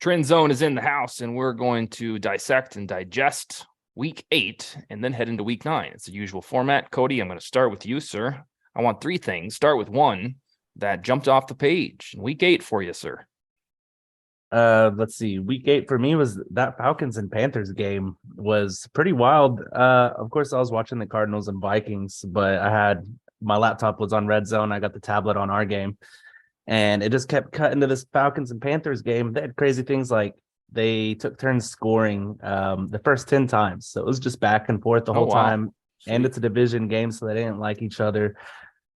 Trend Zone is in the house, and we're going to dissect and digest week 8 and then head into week 9. It's the usual format. Cody, I'm going to start with you, sir. I want 3 things. Start with one that jumped off the page. Week 8 for you, sir. Let's see. Week 8 for me was that Falcons and Panthers game was pretty wild. Of course, I was watching the Cardinals and Vikings, but my laptop was on Red Zone. I got the tablet on our game, and it just kept cutting to this Falcons and Panthers game. They had crazy things like they took turns scoring the first 10 times. So it was just back and forth the whole time. Sweet. And it's a division game, so they didn't like each other.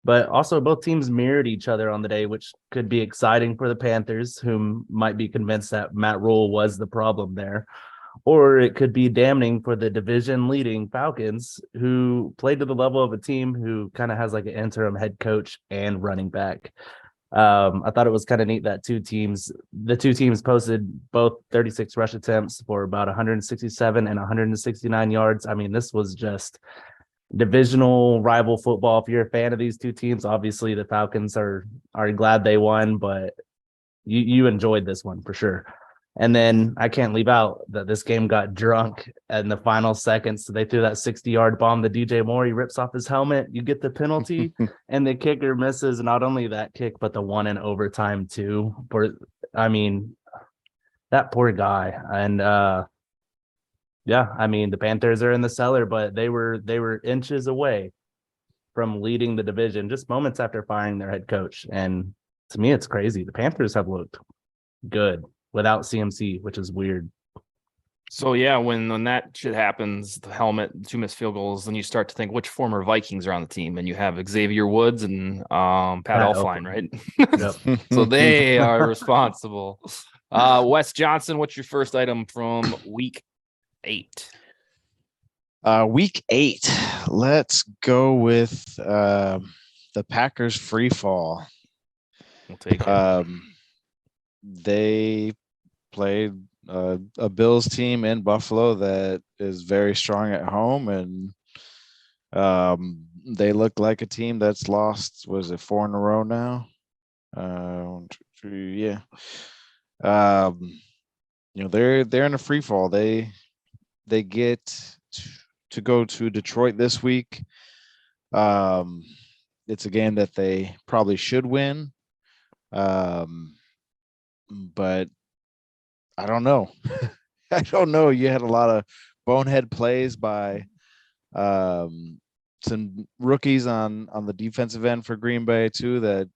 But also both teams mirrored each other on the day, which could be exciting for the Panthers, whom might be convinced that Matt Rule was the problem there. Or it could be damning for the division leading Falcons, who played to the level of a team who kind of has like an interim head coach and running back. I thought it was kind of neat that the two teams posted both 36 rush attempts for about 167 and 169 yards. I mean, this was just divisional rival football. If you're a fan of these two teams, obviously the Falcons are glad they won, but you enjoyed this one for sure. And then I can't leave out that this game got drunk in the final seconds. So they threw that 60-yard bomb to DJ Moore. He rips off his helmet. You get the penalty, and the kicker misses not only that kick, but the one in overtime too. That poor guy. And the Panthers are in the cellar, but they were inches away from leading the division just moments after firing their head coach. And to me, it's crazy. The Panthers have looked good without CMC, which is weird. So yeah, when that shit happens, the helmet, 2 missed field goals, then you start to think which former Vikings are on the team, and you have Xavier Woods and Pat Elflein, right? Yep. So they are responsible. Wes Johnson, what's your first item from week 8? Week 8. Let's go with the Packers free fall. We'll take it. They played a Bills team in Buffalo that is very strong at home, and they look like a team that's lost, was it 4 in a row now? 1, 2, 3, yeah. They're in a free fall. They get to go to Detroit this week. It's a game that they probably should win. But I don't know. I don't know. You had a lot of bonehead plays by some rookies on the defensive end for Green Bay too that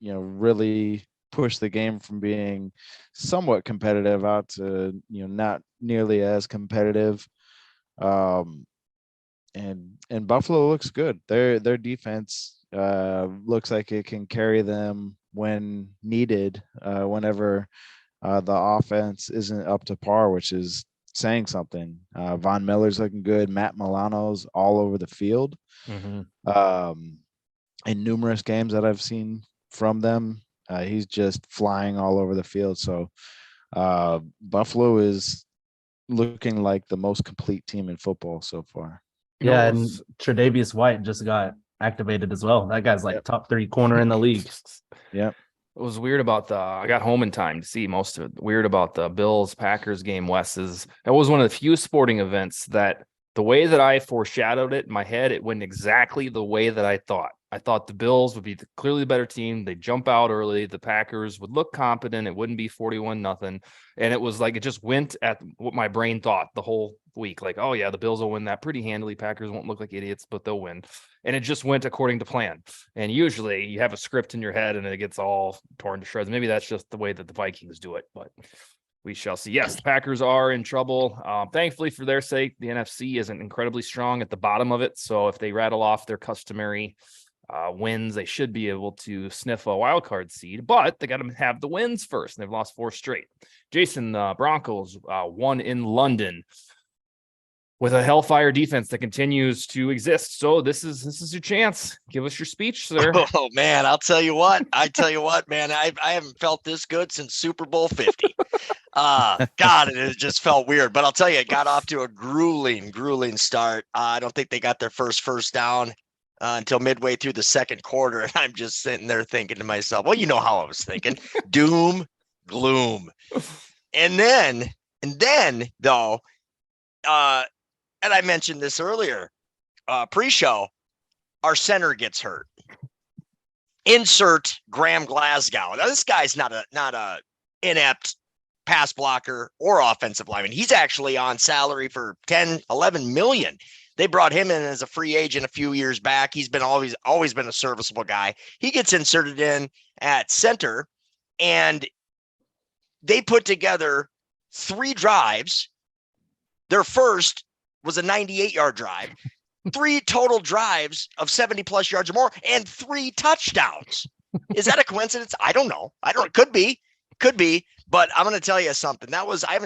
really pushed the game from being somewhat competitive out to not nearly as competitive. And Buffalo looks good. Their defense looks like it can carry them when needed, whenever the offense isn't up to par, which is saying something. Von Miller's looking good. Matt Milano's all over the field. Mm-hmm. In numerous games that I've seen from them, he's just flying all over the field. So Buffalo is looking like the most complete team in football so far. Yeah, and Tre'Davious White just got activated as well. That guy's like top 3 corner in the league. Yep. It was weird about I got home in time to see most of it. Weird about the Bills-Packers game, Wes, is that was one of the few sporting events that the way that I foreshadowed it in my head, it went exactly the way that I thought. I thought the Bills would be clearly the better team. They'd jump out early. The Packers would look competent. It wouldn't be 41-0. And it was like, it just went at what my brain thought the whole week. Like, oh yeah, the Bills will win that pretty handily. Packers won't look like idiots, but they'll win. And it just went according to plan. And usually you have a script in your head and it gets all torn to shreds. Maybe that's just the way that the Vikings do it, but we shall see. Yes, the Packers are in trouble. Thankfully for their sake, the NFC isn't incredibly strong at the bottom of it. So if they rattle off their customary wins, they should be able to sniff a wild card seed, but they got to have the wins first. And they've lost 4 straight. Jason, Broncos won in London with a hellfire defense that continues to exist. So this is your chance. Give us your speech, sir. Oh man, I'll tell you what, man, I haven't felt this good since Super Bowl 50. God, it just felt weird, but I'll tell you, it got off to a grueling start. I don't think they got their first down until midway through the second quarter. And I'm just sitting there thinking to myself, well, you know how I was thinking, doom, gloom. And then though, and I mentioned this earlier, pre-show, our center gets hurt. Insert Graham Glasgow. Now, this guy's not a inept pass blocker or offensive lineman. He's actually on salary for 10, 11 million. They brought him in as a free agent a few years back. He's been always been a serviceable guy. He gets inserted in at center, and they put together 3 drives. Their first was a 98-yard drive, 3 total drives of 70+ yards or more, and 3 touchdowns. Is that a coincidence? I don't know. Could be, but I'm going to tell you something.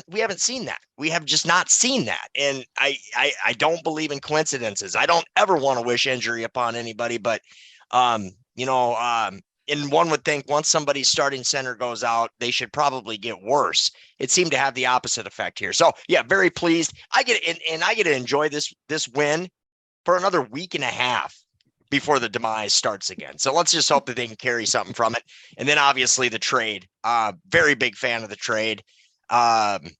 We haven't seen that. We have just not seen that. And I don't believe in coincidences. I don't ever want to wish injury upon anybody, but and one would think once somebody's starting center goes out, they should probably get worse. It seemed to have the opposite effect here. So yeah, very pleased. I get to enjoy this win for another week and a half before the demise starts again. So let's just hope that they can carry something from it. And then obviously the trade, very big fan of the trade. I'm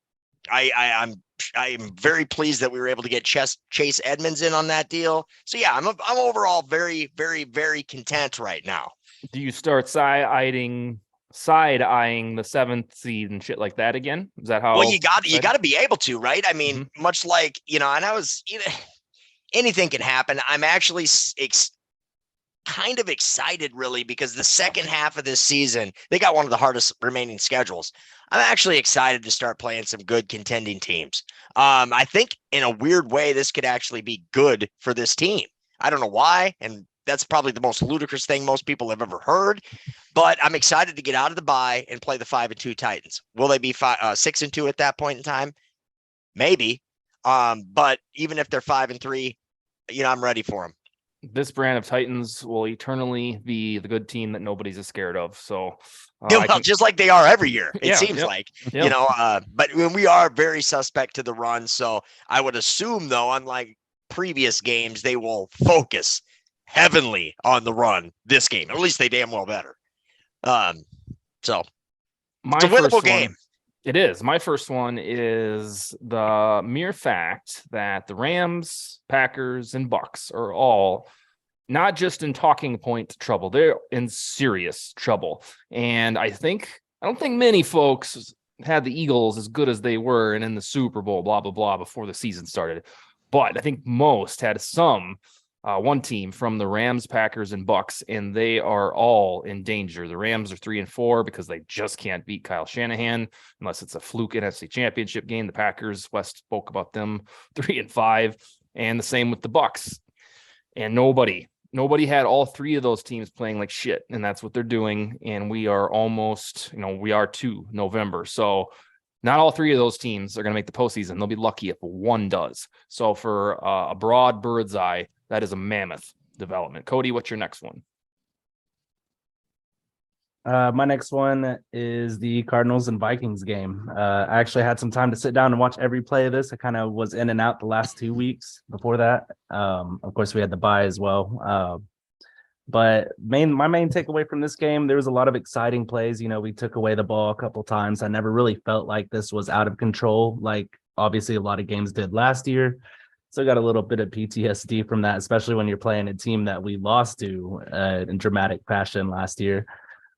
very pleased that we were able to get Chase Edmonds in on that deal. So yeah, I'm overall very, very, very content right now. Do you start side-eyeing the 7th seed and shit like that again? Is that how? Well, you got to be able to, right? I mean, much like, and I was, anything can happen. I'm actually kind of excited, really, because the second half of this season, they got one of the hardest remaining schedules. I'm actually excited to start playing some good contending teams. I think in a weird way, this could actually be good for this team. I don't know why, and that's probably the most ludicrous thing most people have ever heard, but I'm excited to get out of the bye and play the 5-2 Titans. Will they be 6-2 at that point in time? Maybe. But even if they're 5-3, I'm ready for them. This brand of Titans will eternally be the good team that nobody's as scared of. So just like they are every year, it seems yep, like, yep. But when we are very suspect to the run. So I would assume, though, unlike previous games, they will focus heavily on the run this game. At least they damn well better. So it's a winnable game. It is. My first one is the mere fact that the Rams, Packers, and Bucks are all not just in talking point trouble. They're in serious trouble. And I don't think many folks had the Eagles as good as they were and in the Super Bowl, blah, blah, blah, before the season started. But I think most had one team from the Rams, Packers, and Bucks, and they are all in danger. The Rams are 3-4 because they just can't beat Kyle Shanahan unless it's a fluke NFC Championship game. The Packers, Wes spoke about them, 3-5, and the same with the Bucks. And nobody had all 3 of those teams playing like shit, and that's what they're doing. And we are almost, we are to November, so not all 3 of those teams are going to make the postseason. They'll be lucky if one does. So for a broad bird's eye, that is a mammoth development. Cody, what's your next one? My next one is the Cardinals and Vikings game. I actually had some time to sit down and watch every play of this. I kind of was in and out the last 2 weeks before that. Of course, we had the bye as well. But my main takeaway from this game, there was a lot of exciting plays. We took away the ball a couple times. I never really felt like this was out of control, like obviously a lot of games did last year. So got a little bit of PTSD from that, especially when you're playing a team that we lost to in dramatic fashion last year.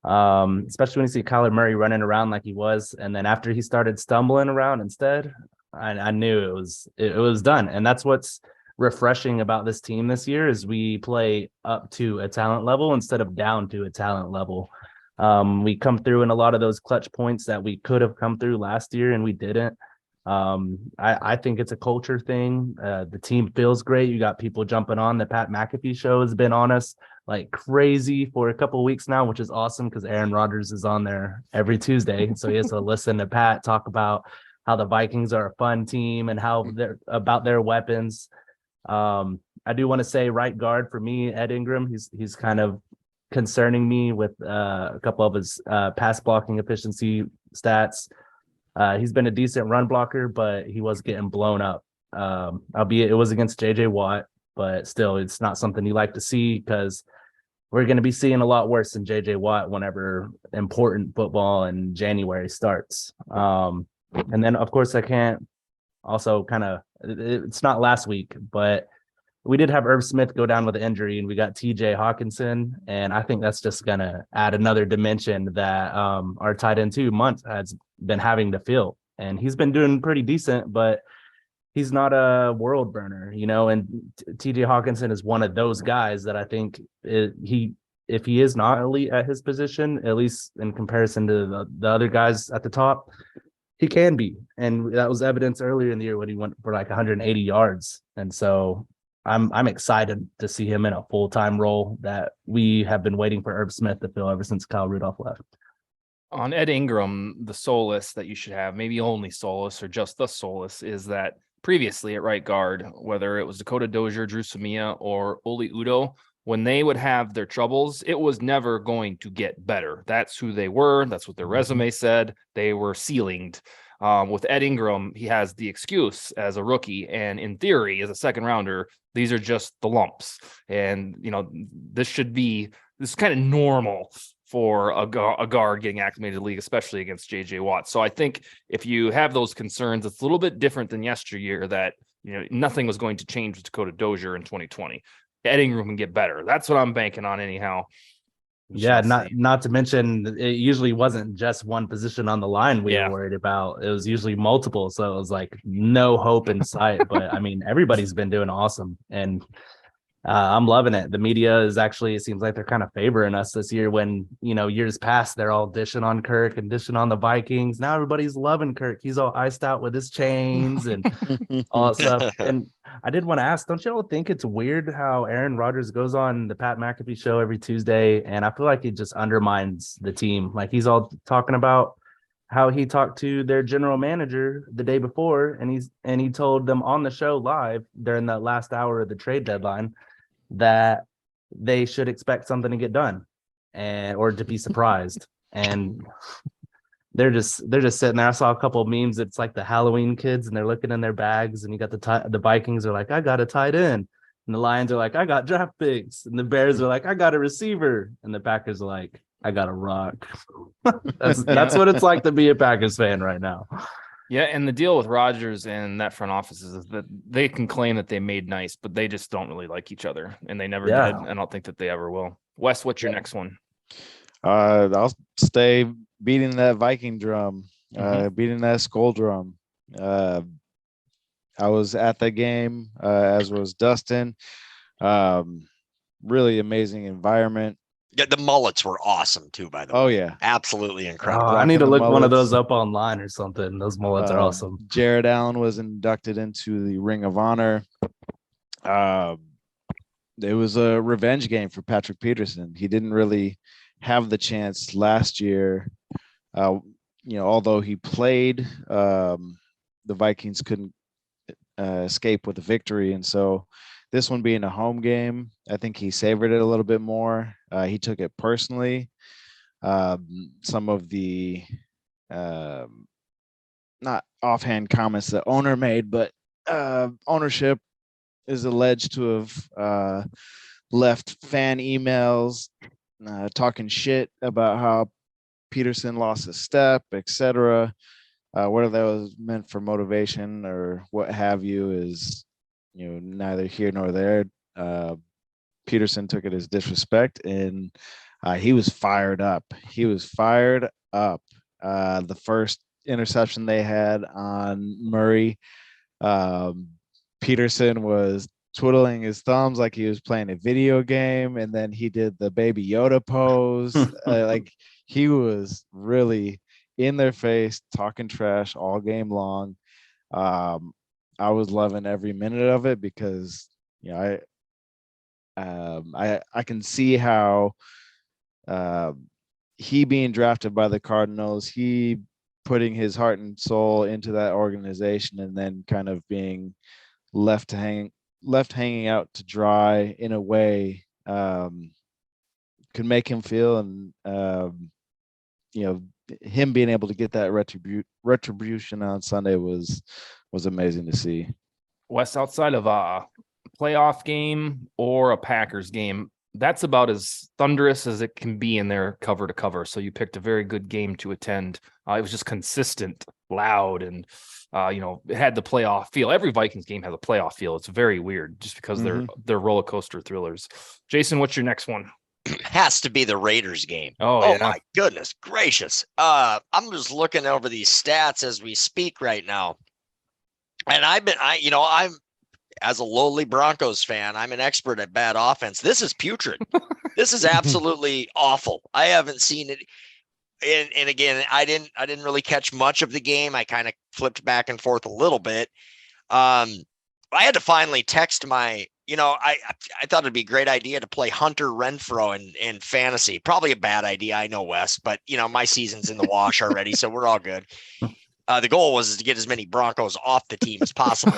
Especially when you see Kyler Murray running around like he was. And then after he started stumbling around instead, I knew it was done. And that's what's refreshing about this team this year is we play up to a talent level instead of down to a talent level. We come through in a lot of those clutch points that we could have come through last year and we didn't. I think it's a culture thing. The team feels great. You got people jumping on. The Pat McAfee show has been on us like crazy for a couple of weeks now, which is awesome because Aaron Rodgers is on there every Tuesday. So he has to listen to Pat talk about how the Vikings are a fun team and how they're about their weapons. I do want to say right guard for me, Ed Ingram. He's kind of concerning me with a couple of his pass blocking efficiency stats. He's been a decent run blocker, but he was getting blown up. Albeit it was against JJ Watt, but still it's not something you like to see because we're going to be seeing a lot worse than JJ Watt whenever important football in January starts. And then, of course, I can't also it's not last week, but we did have Irv Smith go down with an injury, and we got TJ Hawkinson. And I think that's just going to add another dimension that our tight end 2 months has been having to fill. And he's been doing pretty decent, but he's not a world burner, and TJ Hawkinson is one of those guys that I think if he is not elite at his position, at least in comparison to the other guys at the top, he can be. And that was evidence earlier in the year when he went for like 180 yards. And so I'm excited to see him in a full-time role that we have been waiting for Irv Smith to fill ever since Kyle Rudolph left. On Ed Ingram, the solace that you should have, maybe only solace or just the solace, is that previously at right guard, whether it was Dakota Dozier, Drew Samia, or Oli Udo, when they would have their troubles, it was never going to get better. That's who they were. That's what their resume said. They were ceilinged. With Ed Ingram, he has the excuse as a rookie, and in theory, as a second rounder, these are just the lumps. And this is kind of normal for a guard getting acclimated to the league, especially against JJ Watt. So I think if you have those concerns, it's a little bit different than yesteryear that nothing was going to change with Dakota Dozier in 2020. Ed Ingram can get better. That's what I'm banking on anyhow. Yeah, not to mention it usually wasn't just one position on the line we were worried about. It was usually multiple. So it was like no hope in sight. But I mean, everybody's been doing awesome. And I'm loving it. The media is actually, it seems like they're kind of favoring us this year when, years past, they're all dishing on Kirk and dishing on the Vikings. Now everybody's loving Kirk. He's all iced out with his chains and all that stuff. And I did want to ask, don't you all think it's weird how Aaron Rodgers goes on the Pat McAfee show every Tuesday? And I feel like it just undermines the team. Like he's all talking about how he talked to their general manager the day before, and he told them on the show live during that last hour of the trade deadline that they should expect something to get done or to be surprised. And they're just sitting there. I saw a couple of memes. It's like the Halloween kids, and they're looking in their bags, and you got the Vikings are like, I got a tight end, and the Lions are like, I got draft picks, and the Bears are like, I got a receiver, and the Packers are like, I got a rock. That's what it's like to be a Packers fan right now. Yeah, and the deal with Rodgers and that front office is that they can claim that they made nice, but they just don't really like each other, and they never did. I don't think that they ever will. Wes, what's your next one? I'll stay beating that Viking drum, beating that skull drum. I was at the game, as was Dustin. Really amazing environment. Yeah, the mullets were awesome too, by the way. Oh yeah, absolutely incredible. I need to look one of those up online or something. Those mullets are awesome. Jared Allen was inducted into the Ring of Honor. It was a revenge game for Patrick Peterson. He didn't really have the chance last year. Although he played, the Vikings couldn't escape with a victory, and so this one being a home game, I think he savored it a little bit more. He took it personally. Some of the not offhand comments the owner made, but ownership is alleged to have left fan emails talking shit about how Peterson lost a step, etc. Whether that was meant for motivation or what have you is neither here nor there. Peterson took it as disrespect, and he was fired up. The first interception they had on Murray, Peterson was twiddling his thumbs like he was playing a video game, and then he did the Baby Yoda pose. Like he was really in their face, talking trash all game long. I was loving every minute of it because I can see how he being drafted by the Cardinals, he putting his heart and soul into that organization, and then kind of being left hanging out to dry in a way could make him feel, and him being able to get that retribution on Sunday was amazing to see. Wes, outside of a playoff game or a Packers game, that's about as thunderous as it can be in there cover to cover. So you picked a very good game to attend. It was just consistent, loud, and it had the playoff feel. Every Vikings game has a playoff feel. It's very weird just because they're roller coaster thrillers. Jason, what's your next one? Has to be the Raiders game. Oh yeah. My goodness gracious. I'm just looking over these stats as we speak right now. And I'm as a lowly Broncos fan, I'm an expert at bad offense. This is putrid. This is absolutely awful. I haven't seen it. And again, I didn't really catch much of the game. I kind of flipped back and forth a little bit. I had to finally text my, I thought it'd be a great idea to play Hunter Renfrow in fantasy. Probably a bad idea, I know, Wes, but my season's in the wash already, so we're all good. The goal was to get as many Broncos off the team as possible.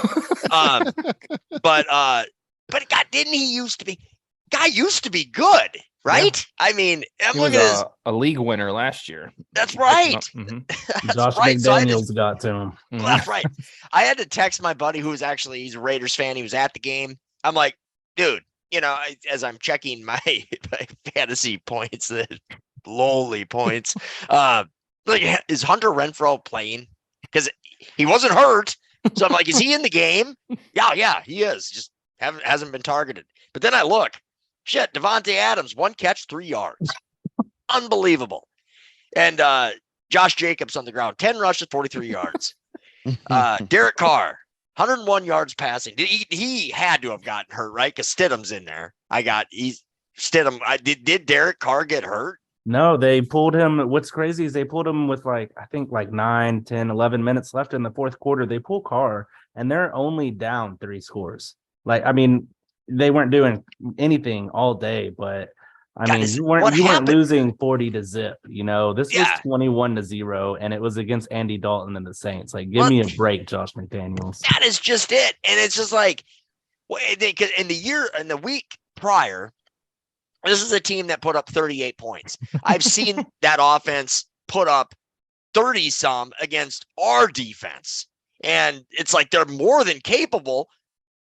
But God, didn't he used to be? Guy used to be good, right? Yeah. I mean, I'm looking at a league winner last year. That's right. Josh McDaniels got to him. That's right. I had to text my buddy he's a Raiders fan. He was at the game. I'm like, dude, as I'm checking my fantasy points, the lowly points, is Hunter Renfrow playing? Because he wasn't hurt. So I'm like, is he in the game? Yeah, he is. Just hasn't been targeted. But then I look, shit, Devontae Adams, 1 catch, 3 yards. Unbelievable. And Josh Jacobs on the ground, 10 rushes, 43 yards. Derek Carr, 101 yards passing. He had to have gotten hurt, right? Because Stidham's in there. Stidham. Did Derek Carr get hurt? No, they pulled him. What's crazy is they pulled him with 9, 10, 11 minutes left in the fourth quarter. They pull Carr, and they're only down 3 scores. They weren't doing anything all day, but you weren't losing 40-0. This was 21-0, and it was against Andy Dalton and the Saints. Give me a break, Josh McDaniels. That is just it, and it's just in the week prior. This is a team that put up 38 points. I've seen that offense put up 30-some against our defense. And it's they're more than capable.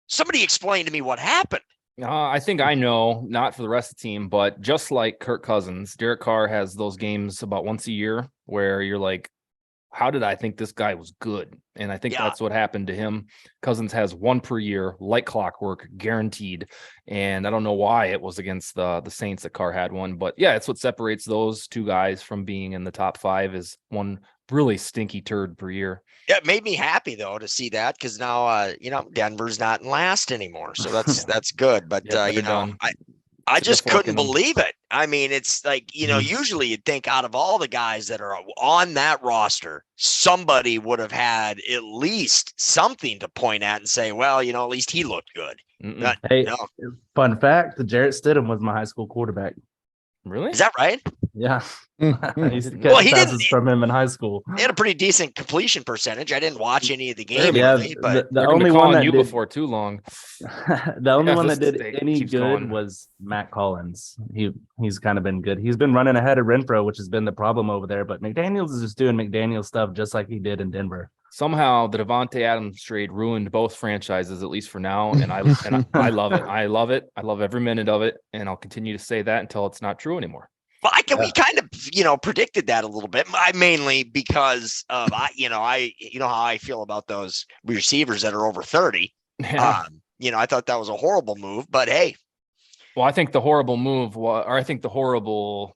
Somebody explain to me what happened. I think I know, not for the rest of the team, but just like Kirk Cousins, Derek Carr has those games about once a year where you're like, how did I think this guy was good? And I think that's what happened to him. Cousins has 1 per year, like clockwork, guaranteed. And I don't know why it was against the Saints that Carr had one. But yeah, it's what separates those 2 guys from being in the top 5 is 1 really stinky turd per year. Yeah, it made me happy, though, to see that because now, Denver's not in last anymore. So that's good. But, I just couldn't believe it. I mean, it's usually you'd think out of all the guys that are on that roster, somebody would have had at least something to point at and say, well, at least he looked good. Fun fact, Jarrett Stidham was my high school quarterback. Really? Is that right? Yeah. I used to catch passes from him in high school. He had a pretty decent completion percentage. I didn't watch any of the game. But the only one that did before too long. The only one that did any good was Matt Collins. He's kind of been good. He's been running ahead of Renfrow, which has been the problem over there. But McDaniels is just doing McDaniels stuff just like he did in Denver. Somehow the Devontae Adams trade ruined both franchises, at least for now. And I love it. I love it. I love every minute of it. And I'll continue to say that until it's not true anymore. Well, we kind of, predicted that a little bit. I mainly because of how I feel about those receivers that are over 30. Yeah. I thought that was a horrible move, but hey. Well, I think the horrible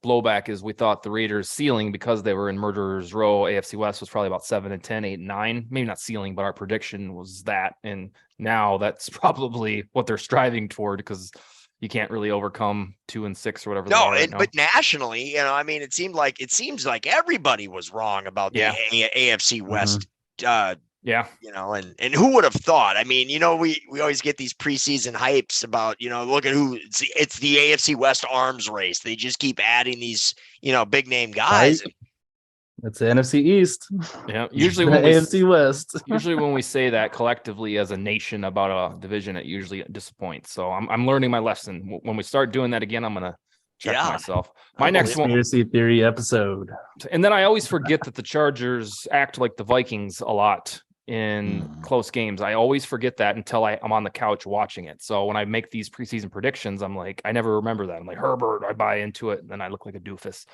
blowback is we thought the Raiders' ceiling, because they were in Murderer's Row, AFC West was probably about 7-10, 8-9. Maybe not ceiling, but our prediction was that. And now that's probably what they're striving toward because you can't really overcome 2-6 or whatever. But nationally, it seems like everybody was wrong about the AFC West. And who would have thought? We always get these preseason hypes about, look at who it's the AFC West arms race. They just keep adding these, big name guys. Right. It's the NFC East. Yeah. Usually when AFC West. Usually when we say that collectively as a nation about a division, it usually disappoints. So I'm learning my lesson. When we start doing that again, I'm going to check myself. My next one, conspiracy theory episode. And then I always forget that the Chargers act like the Vikings a lot. in close games. I always forget that until I'm on the couch watching it. So when I make these preseason predictions, I'm like, I never remember that. I'm like, Herbert, I buy into it, and then I look like a doofus.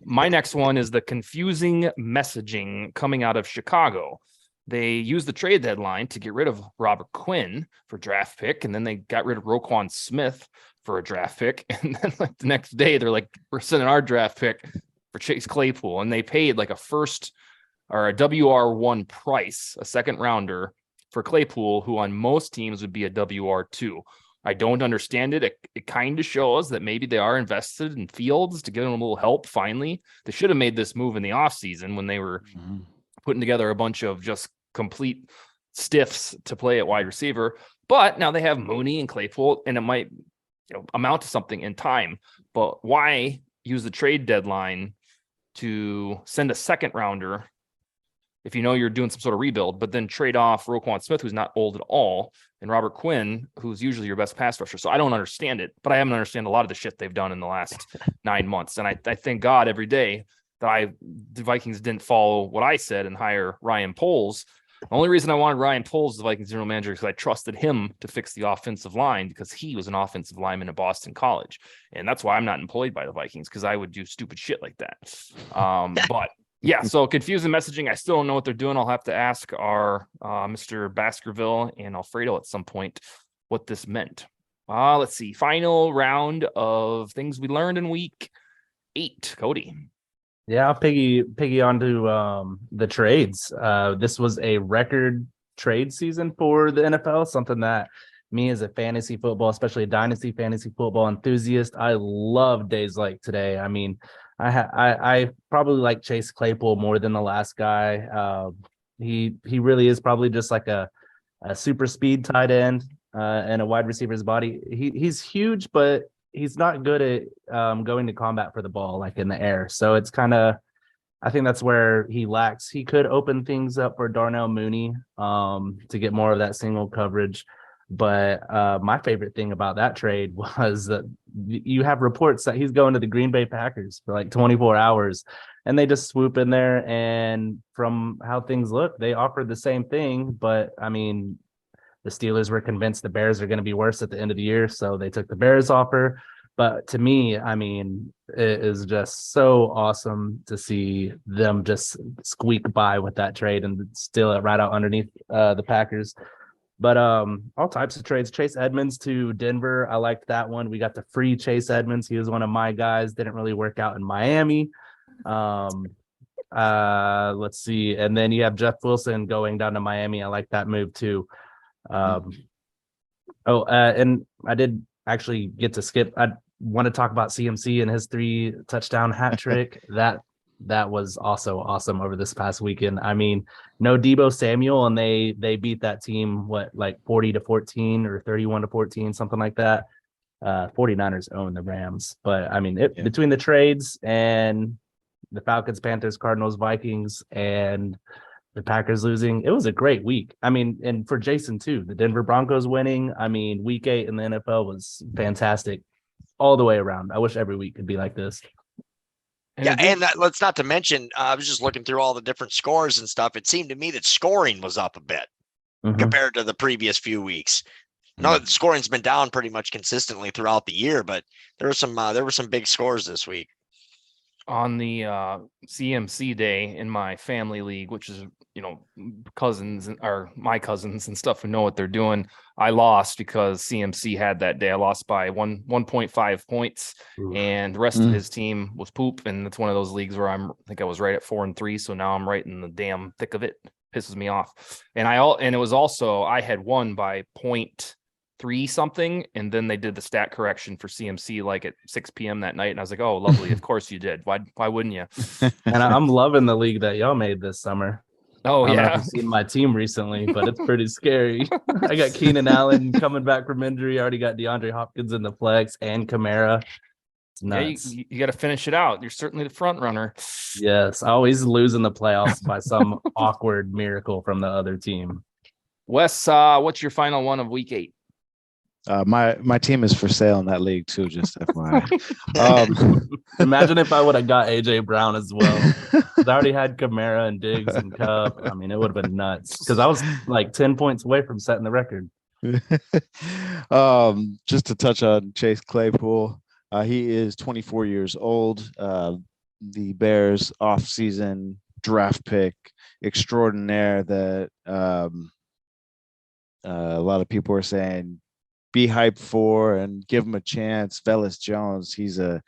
My next one is the confusing messaging coming out of Chicago. They used the trade deadline to get rid of Robert Quinn for draft pick, and then they got rid of Roquan Smith for a draft pick. And then like the next day, they're like, we're sending our draft pick for Chase Claypool, and they paid like a first or a WR1 price, a second rounder for Claypool, who on most teams would be a WR2. I don't understand it. It kind of shows that maybe they are invested in Fields to give them a little help. Finally, they should have made this move in the offseason when they were putting together a bunch of just complete stiffs to play at wide receiver. But now they have Mooney and Claypool, and it might amount to something in time. But why use the trade deadline to send a second rounder if you know you're doing some sort of rebuild, but then trade off Roquan Smith, who's not old at all, and Robert Quinn, who's usually your best pass rusher? So I don't understand it, but I haven't understand a lot of the shit they've done in the last 9 months. And I thank God every day that the Vikings didn't follow what I said and hire Ryan Poles. The only reason I wanted Ryan Poles as the Vikings general manager is because I trusted him to fix the offensive line, because he was an offensive lineman at Boston College. And that's why I'm not employed by the Vikings, because I would do stupid shit like that. But yeah, so confusing messaging. I still don't know what they're doing. I'll have to ask our Mr. Baskerville and Alfredo at some point what this meant. Let's see. Final round of things we learned in week 8. Cody. Yeah, I'll piggy onto the trades. This was a record trade season for the NFL, something that me as a fantasy football, especially a dynasty fantasy football enthusiast, I love days like today. I mean, I probably like Chase Claypool more than the last guy. He really is probably just like a super speed tight end and a wide receiver's body. He's huge, but he's not good at going to combat for the ball, like in the air. So it's kind of, I think that's where he lacks. He could open things up for Darnell Mooney to get more of that single coverage. But my favorite thing about that trade was that you have reports that he's going to the Green Bay Packers for like 24 hours, and they just swoop in there. And from how things look, they offered the same thing. But I mean, the Steelers were convinced the Bears are going to be worse at the end of the year, so they took the Bears offer. But to me, I mean, it is just so awesome to see them just squeak by with that trade and steal it right out underneath the Packers. But all types of trades. Chase Edmonds to Denver, I liked that one. We got the free Chase Edmonds. He was one of my guys. Didn't really work out in Miami. Let's see. And then you have Jeff Wilson going down to Miami. I like that move too. And I did actually get to skip. I want to talk about CMC and his 3 touchdown hat trick. That was also awesome over this past weekend. I mean, no Deebo Samuel, and they beat that team, like 40-14 or 31-14, something like that. 49ers own the Rams. But I mean, between the trades and the Falcons, Panthers, Cardinals, Vikings, and the Packers losing, it was a great week. I mean, and for Jason too, the Denver Broncos winning. I mean, week 8 in the NFL was fantastic all the way around. I wish every week could be like this. And let's not to mention, I was just looking through all the different scores and stuff. It seemed to me that scoring was up a bit compared to the previous few weeks. No, the scoring's been down pretty much consistently throughout the year, but there were some big scores this week. On the CMC day in my family league, which is, cousins or my cousins and stuff who know what they're doing, I lost because CMC had that day. I lost by 1.5 points. Ooh. And the rest of his team was poop. And it's one of those leagues where I think I was right at 4-3. So now I'm right in the damn thick of it. Pisses me off. And it was also, I had won by 0.3 something, and then they did the stat correction for CMC like at 6 p.m. that night, and I was like, oh lovely, of course you did. Why wouldn't you? And I'm loving the league that y'all made this summer. Oh I don't know yeah, if you've seen my team recently, but it's pretty scary. I got Keenan Allen coming back from injury. I already got DeAndre Hopkins in the flex and Kamara. It's nuts. Yeah, you got to finish it out. You're certainly the front runner. Yes, I always lose in the playoffs by some awkward miracle from the other team. Wes, what's your final one of week 8? My team is for sale in that league too, just FYI. Imagine if I would have got AJ Brown as well. 'Cause I already had Kamara and Diggs and Cup. I mean, it would have been nuts because I was like 10 points away from setting the record. Just to touch on Chase Claypool, he is 24 years old. The Bears offseason draft pick extraordinaire that a lot of people are saying be hyped for and give him a chance. Wes Jones, he's a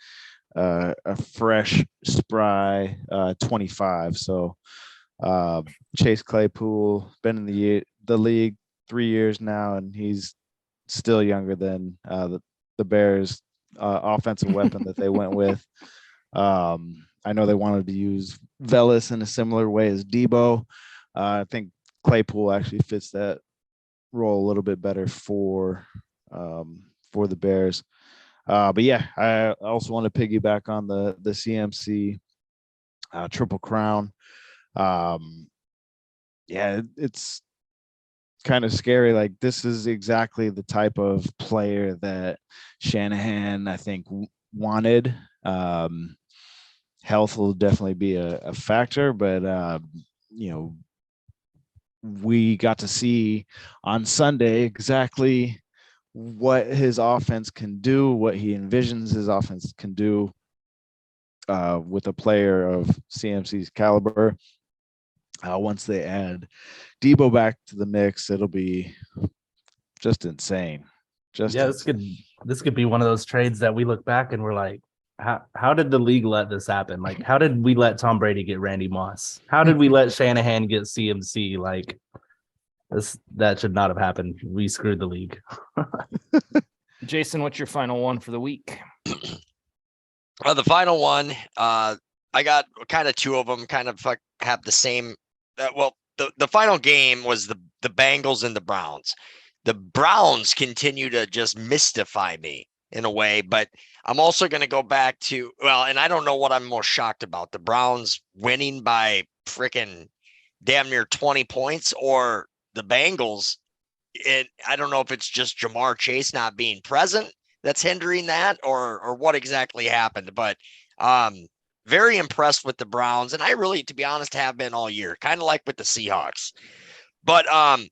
fresh, spry 25. So Chase Claypool been in the league 3 years now, and he's still younger than the Bears offensive weapon that they went with. I know they wanted to use Velas in a similar way as Debo. I think Claypool actually fits that role a little bit better for the Bears. But yeah, I also want to piggyback on the CMC Triple Crown. Yeah, it's kind of scary. Like, this is exactly the type of player that Shanahan, I think, wanted. Health will definitely be a factor, but we got to see on Sunday exactly what his offense can do, what he envisions his offense can do with a player of CMC's caliber. Once they add Debo back to the mix, it'll be just insane. This could be one of those trades that we look back and we're like, how did the league let this happen? Like, how did we let Tom Brady get Randy Moss? How did we let Shanahan get CMC? Like, that should not have happened. We screwed the league. Jason, what's your final one for the week? The final one, I got kind of two of them kind of have the same. The final game was the Bengals and the Browns. The Browns continue to just mystify me in a way, but I'm also going to go back to, and I don't know what I'm more shocked about, the Browns winning by freaking damn near 20 points or the Bengals. And I don't know if it's just Jamar Chase not being present that's hindering that or what exactly happened, but very impressed with the Browns. And I really, to be honest, have been all year, kind of like with the Seahawks. But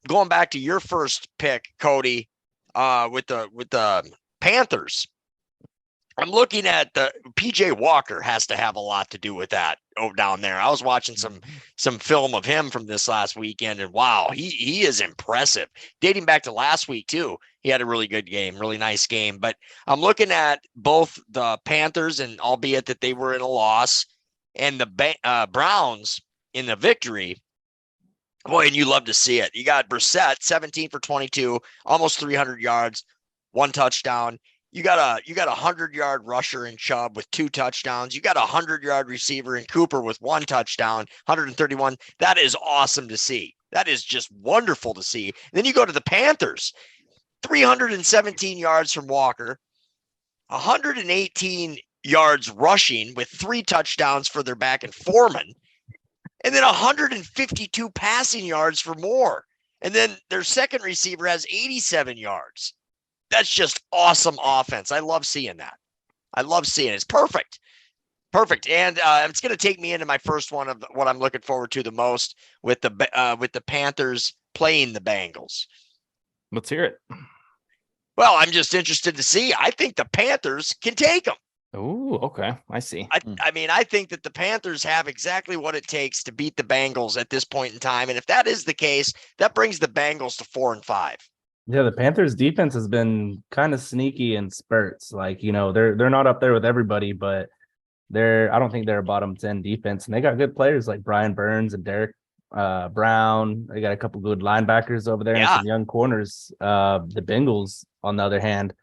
going back to your first pick, Cody, with the Panthers, I'm looking at the PJ Walker has to have a lot to do with that down there. I was watching some film of him from this last weekend, and wow, he is impressive. Dating back to last week too, he had a really good game, really nice game. But I'm looking at both the Panthers, and albeit that they were in a loss, and the Browns in the victory. Boy, and you love to see it. You got Brissett, 17 for 22, almost 300 yards, 1 touchdown. You got a 100-yard rusher in Chubb with 2 touchdowns. You got a 100-yard receiver in Cooper with 1 touchdown, 131. That is awesome to see. That is just wonderful to see. And then you go to the Panthers, 317 yards from Walker, 118 yards rushing with 3 touchdowns for their back and Foreman, and then 152 passing yards for Moore. And then their second receiver has 87 yards. That's just awesome offense. I love seeing that. I love seeing it. It's perfect. Perfect. And it's going to take me into my first one of what I'm looking forward to the most with the Panthers playing the Bengals. Let's hear it. Well, I'm just interested to see. I think the Panthers can take them. Oh, okay. I see. I mean, I think that the Panthers have exactly what it takes to beat the Bengals at this point in time. And if that is the case, that brings the Bengals to 4-5. Yeah, the Panthers defense has been kind of sneaky in spurts. Like, they're not up there with everybody, but I don't think they're a bottom 10 defense. And they got good players like Brian Burns and Derek Brown. They got a couple good linebackers over there and some young corners. The Bengals, on the other hand,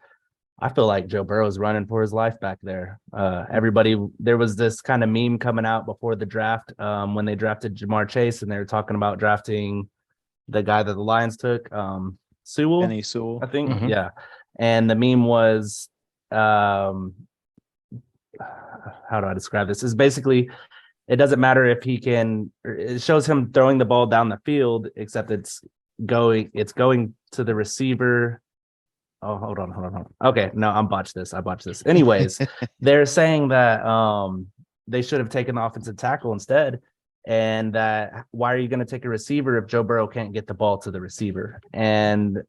I feel like Joe Burrow's running for his life back there. There was this kind of meme coming out before the draft when they drafted Jamar Chase, and they were talking about drafting the guy that the Lions took, Penny Sewell, I think. Mm-hmm. Yeah. And the meme was, how do I describe this? Is basically, it doesn't matter if he can, it shows him throwing the ball down the field, except it's going to the receiver Oh, hold on. Okay, no, I botched this. Anyways, they're saying that they should have taken the offensive tackle instead, and that why are you going to take a receiver if Joe Burrow can't get the ball to the receiver? And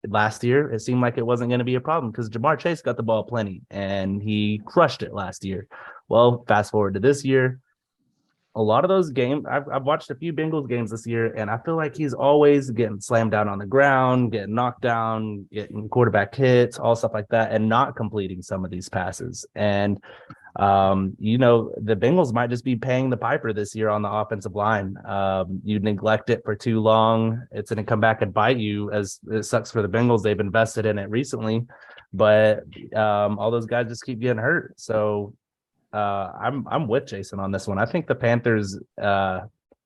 last year, it seemed like it wasn't going to be a problem because Jamar Chase got the ball plenty and he crushed it last year. Well, fast forward to this year. A lot of those games, I've watched a few Bengals games this year, and I feel like he's always getting slammed down on the ground, getting knocked down, getting quarterback hits, all stuff like that, and not completing some of these passes. And, the Bengals might just be paying the piper this year on the offensive line. You neglect it for too long, it's going to come back and bite you. As it sucks for the Bengals, they've invested in it recently, but all those guys just keep getting hurt. So I'm with Jason on this one. I think the Panthers,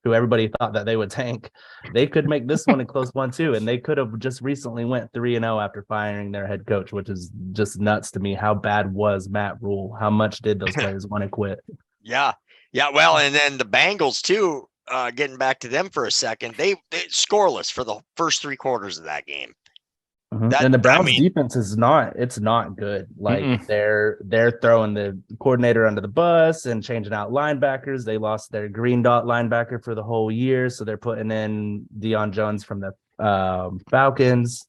who everybody thought that they would tank, they could make this one a close one too, and they could have just recently went 3-0 after firing their head coach, which is just nuts to me. How bad was Matt Rule? How much did those players want to quit? Yeah. Well, and then the Bengals too. Getting back to them for a second, they scoreless for the first 3 quarters of that game. And the Browns defense is not good. Like they're throwing the coordinator under the bus and changing out linebackers. They lost their green dot linebacker for the whole year, so they're putting in Deion Jones from the Falcons.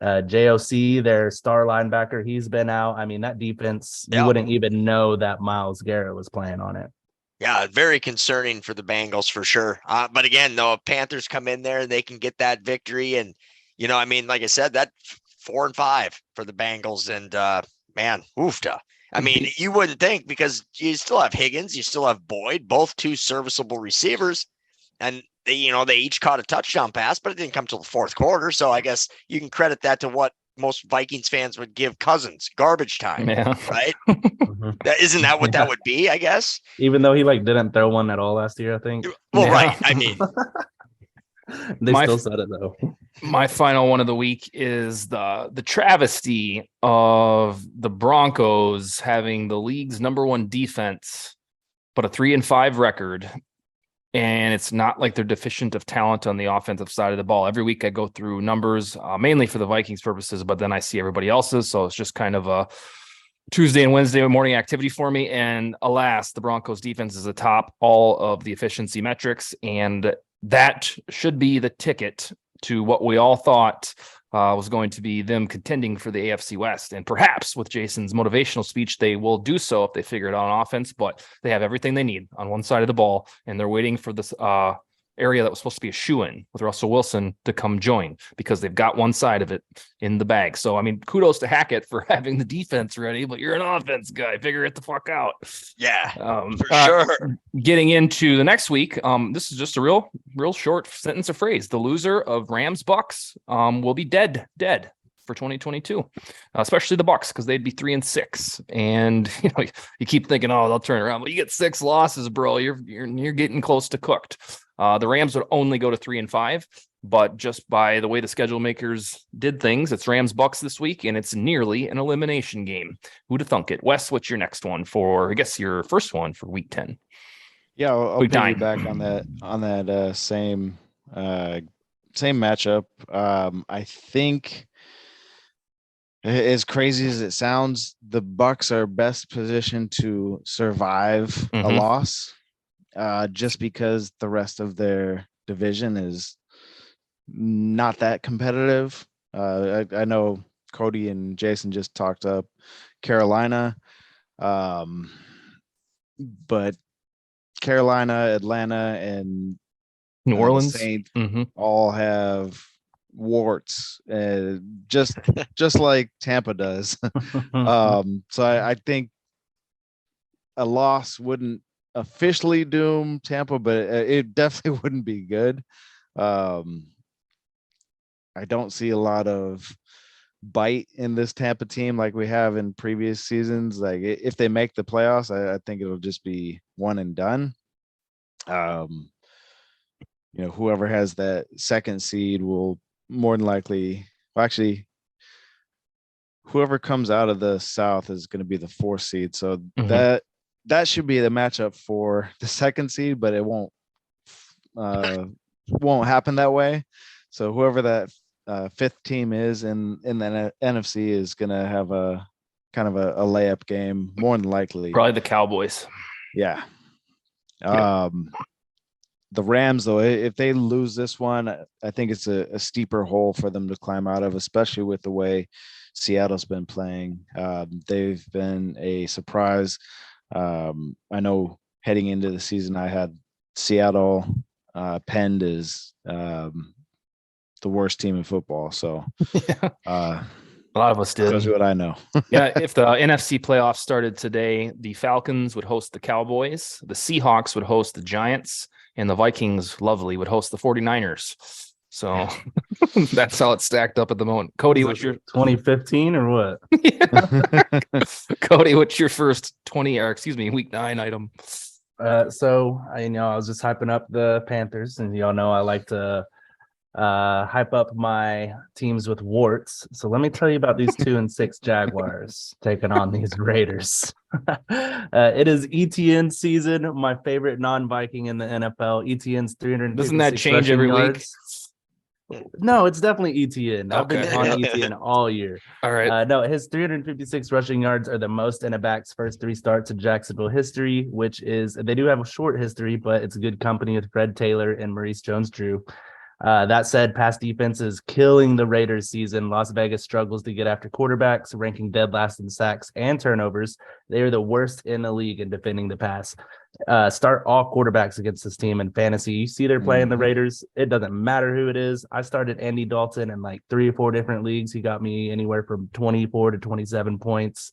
JOC, their star linebacker, he's been out. I mean, that defense, you wouldn't even know that Myles Garrett was playing on it. Yeah, very concerning for the Bengals for sure. But again, though, if Panthers come in there and they can get that victory, and like I said, that 4-5 for the Bengals, and man, oofta. I mean, you wouldn't think, because you still have Higgins, you still have Boyd, both 2 serviceable receivers, and they each caught a touchdown pass, but it didn't come till the 4th quarter. So I guess you can credit that to what most Vikings fans would give Cousins, garbage time, right? Isn't that what that would be? I guess. Even though he didn't throw one at all last year, I think. Well, right. I mean. They still said it though. My final one of the week is the travesty of the Broncos having the league's #1 defense, but a 3-5 record. And it's not like they're deficient of talent on the offensive side of the ball. Every week I go through numbers, mainly for the Vikings purposes, but then I see everybody else's. So it's just kind of a Tuesday and Wednesday morning activity for me. And alas, the Broncos defense is atop all of the efficiency metrics. And that should be the ticket to what we all thought was going to be them contending for the AFC West. And perhaps with Jason's motivational speech, they will do so if they figure it out on offense, but they have everything they need on one side of the ball, and they're waiting for this area that was supposed to be a shoo-in with Russell Wilson to come join, because they've got one side of it in the bag. So, I mean, kudos to Hackett for having the defense ready, but you're an offense guy. Figure it the fuck out. Yeah, for sure. Getting into the next week, this is just a real short sentence or phrase. The loser of Rams Bucks will be dead for 2022, especially the Bucks, because they'd be 3-6. And you keep thinking, oh, they'll turn around. But you get 6 losses, bro. You're getting close to cooked. The Rams would only go to 3-5, but just by the way the schedule makers did things, it's Rams Bucks this week, and it's nearly an elimination game. Who'd have thunk it? Wes, what's your next one for? I guess your first one for week 10. Yeah, I'll piggyback on that same matchup. I think, as crazy as it sounds, the Bucks are best positioned to survive a loss, just because the rest of their division is not that competitive. I know Cody and Jason just talked up Carolina, but Carolina, Atlanta, and New Orleans Saints all have warts, just like Tampa does. So I think a loss wouldn't officially doom Tampa, but it definitely wouldn't be good. I don't see a lot of bite in this Tampa team like we have in previous seasons. Like, if they make the playoffs, I think it'll just be one and done. Whoever has that second seed will more than likely, actually, whoever comes out of the South is going to be the 4th seed. So that should be the matchup for the second seed, but it won't happen that way. So whoever that fifth team is in the NFC is going to have a kind of a layup game, more than likely. Probably the Cowboys. Yeah. The Rams, though, if they lose this one, I think it's a steeper hole for them to climb out of, especially with the way Seattle's been playing. They've been a surprise. I know heading into the season, I had Seattle penned as the worst team in football. So a lot of us did. Tells you what I know. Yeah, if the NFC playoffs started today, the Falcons would host the Cowboys, the Seahawks would host the Giants, and the Vikings, lovely, would host the 49ers. So that's how it's stacked up at the moment. Cody, what's your 2015 or what? Cody, what's your first week 9 item? So I was just hyping up the Panthers, and y'all know I like to hype up my teams with warts. So let me tell you about these 2-6 Jaguars taking on these Raiders. It is ETN season, my favorite non-Viking in the NFL. ETN's 356 Doesn't that change every week? No, it's definitely ETN. I've been Okay. on ETN all year. All right. No, his 356 rushing yards are the most in a back's first 3 starts in Jacksonville history, which is, they do have a short history, but it's a good company with Fred Taylor and Maurice Jones-Drew. That said, pass defense is killing the Raiders season. Las Vegas struggles to get after quarterbacks, ranking dead last in sacks and turnovers. They are the worst in the league in defending the pass. Start all quarterbacks against this team in fantasy. You see they're playing the Raiders. It doesn't matter who it is. I started Andy Dalton in like 3 or 4 different leagues. He got me anywhere from 24 to 27 points.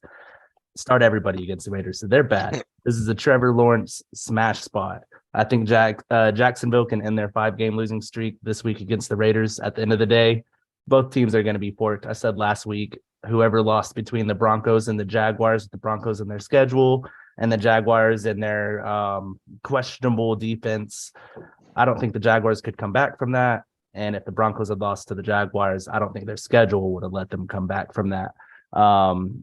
Start everybody against the Raiders. So they're bad. This is a Trevor Lawrence smash spot. I think Jacksonville can end their 5-game losing streak this week against the Raiders. At the end of the day, both teams are going to be forked. I said last week, whoever lost between the Broncos and the Jaguars, the Broncos in their schedule and the Jaguars in their questionable defense, I don't think the Jaguars could come back from that. And if the Broncos had lost to the Jaguars, I don't think their schedule would have let them come back from that.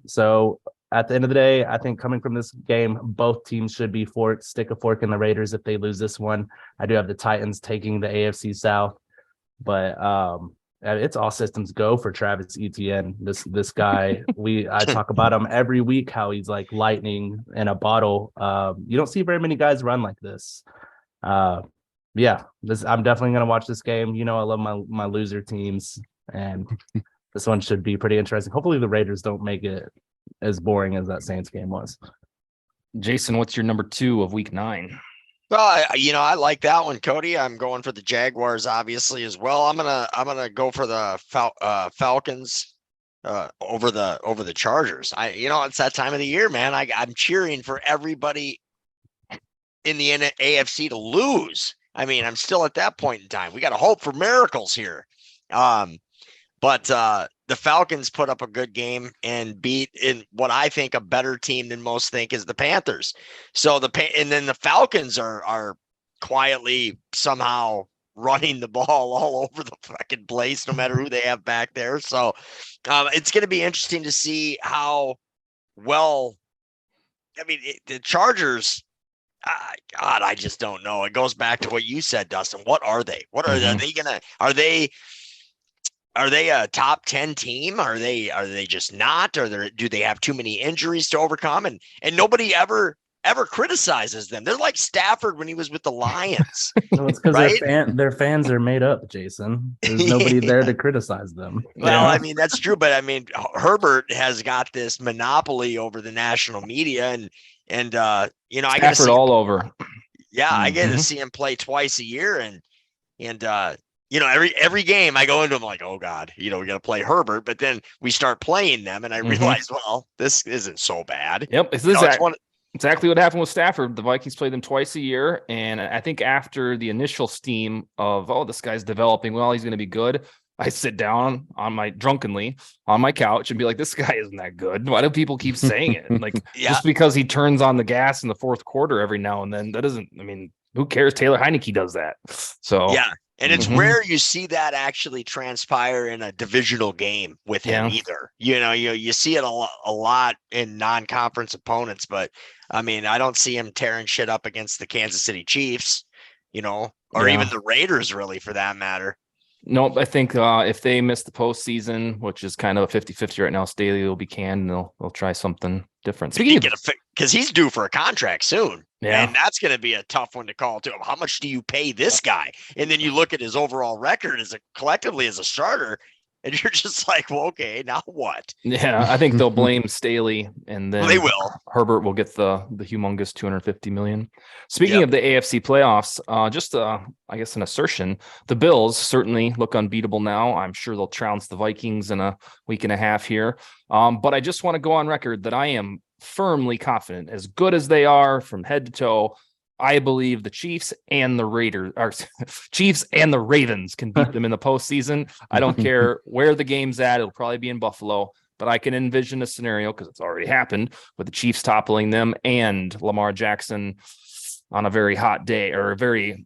So at the end of the day, I think coming from this game, both teams should be forked. Stick a fork in the Raiders if they lose this one. I do have the Titans taking the AFC South, but it's all systems go for Travis Etienne. This guy, I talk about him every week, how he's like lightning in a bottle. You don't see very many guys run like this. I'm definitely gonna watch this game. I love my loser teams, and this one should be pretty interesting. Hopefully, the Raiders don't make it as boring as that Saints game was. Jason, what's your number 2 of week 9? Well, I like that one, Cody. I'm going for the Jaguars, obviously, as well. I'm gonna go for the Falcons over the Chargers. It's that time of the year, man. I'm cheering for everybody in the AFC to lose. I mean, I'm still at that point in time. We got to hope for miracles here. But the Falcons put up a good game and beat in what I think a better team than most think is the Panthers. So and then the Falcons are quietly somehow running the ball all over the fucking place, no matter who they have back there. So it's going to be interesting to see how well. I mean, the Chargers. God, I just don't know. It goes back to what you said, Dustin. What are they? What are they gonna? Are they a top 10 team? Are they just not? Do they have too many injuries to overcome? And nobody ever criticizes them. They're like Stafford when he was with the Lions. No, it's because right? their fans are made up, Jason. There's nobody there to criticize them. Well, I mean, that's true, but I mean, Herbert has got this monopoly over the national media, and I get to see all over. Yeah, I get to see him play twice a year, and every game I go into, I'm like, oh God, we got to play Herbert. But then we start playing them, and I realize, well, this isn't so bad. Yep, it's exactly what happened with Stafford. The Vikings played them twice a year, and I think after the initial steam of, oh, this guy's developing well, he's going to be good, I sit down drunkenly on my couch and be like, this guy isn't that good. Why do people keep saying it? Like, just because he turns on the gas in the fourth quarter every now and then, that doesn't. I mean, who cares? Taylor Heineke does that. So yeah. And it's rare you see that actually transpire in a divisional game with him either. You see it a lot in non-conference opponents, but I mean, I don't see him tearing shit up against the Kansas City Chiefs, or even the Raiders, really, for that matter. Nope. I think if they miss the postseason, which is kind of a 50-50 right now, Staley will be canned and they'll try something different. Because he's due for a contract soon. Yeah. And that's going to be a tough one to call too. How much do you pay this guy? And then you look at his overall record collectively as a starter, and you're just like, well, okay, now what? Yeah, I think they'll blame Staley, and then They will. Herbert will get the humongous $250 million. Speaking of the AFC playoffs, I guess an assertion: the Bills certainly look unbeatable now. I'm sure they'll trounce the Vikings in a week and a half here. But I just want to go on record that I am firmly confident, as good as they are from head to toe, I believe the Chiefs and the Chiefs and the Ravens can beat them in the postseason. I don't care where the game's at. It'll probably be in Buffalo, but I can envision a scenario, because it's already happened, with the Chiefs toppling them and Lamar Jackson on a very hot day, or a very